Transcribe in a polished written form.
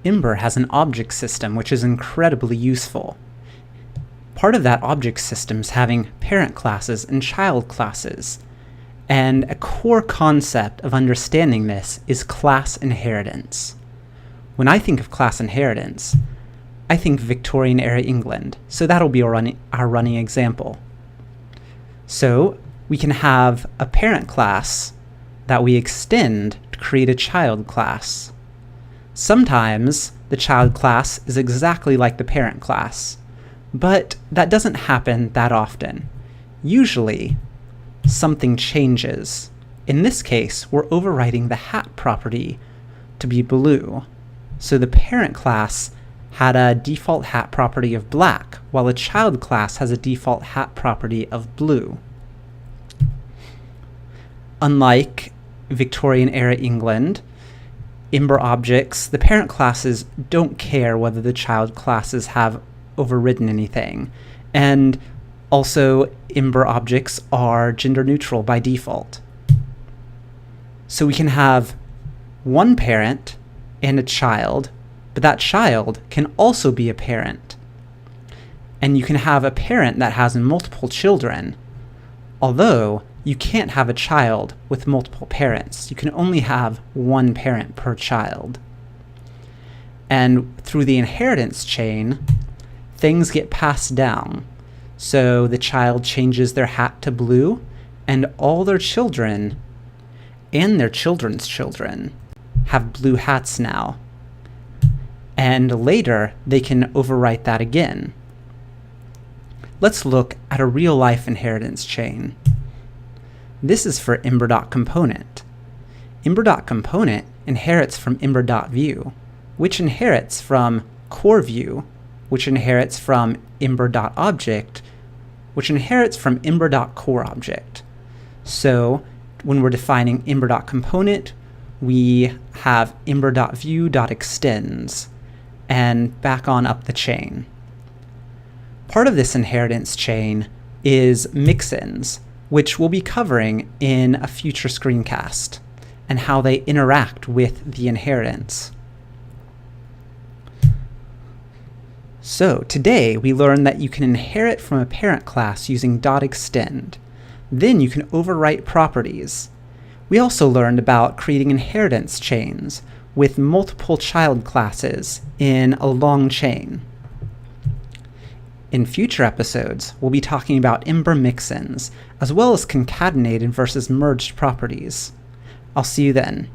Ember has an object system which is incredibly useful. Part of that object system is having parent classes and child classes, and a core concept of understanding this is class inheritance. When I think of class inheritance, I think Victorian era England, so that'll be our running example. So we can have a parent class that we extend to create a child class. Sometimes the child class is exactly like the parent class, but that doesn't happen that often. Usually, something changes. In this case, we're overwriting the hat property to be blue. So the parent class had a default hat property of black, while a child class has a default hat property of blue. Unlike Victorian era England, Ember objects, the parent classes don't care whether the child classes have overridden anything. And also, Ember objects are gender neutral by default. So we can have one parent and a child, but that child can also be a parent. And you can have a parent that has multiple children, although you can't have a child with multiple parents. You can only have one parent per child. And through the inheritance chain, things get passed down. So the child changes their hat to blue, and all their children and their children's children have blue hats now. And later, they can overwrite that again. Let's look at a real-life inheritance chain. This is for ember.component. Ember.component inherits from ember.view, which inherits from core view, which inherits from ember.object, which inherits from ember.coreObject. So when we're defining ember.component, we have ember.view.extends, and back on up the chain. Part of this inheritance chain is mixins, which we'll be covering in a future screencast, and how they interact with the inheritance. So today we learned that you can inherit from a parent class using .extend. Then you can overwrite properties. We also learned about creating inheritance chains with multiple child classes in a long chain. In future episodes, we'll be talking about Ember mixins, as well as concatenated versus merged properties. I'll see you then.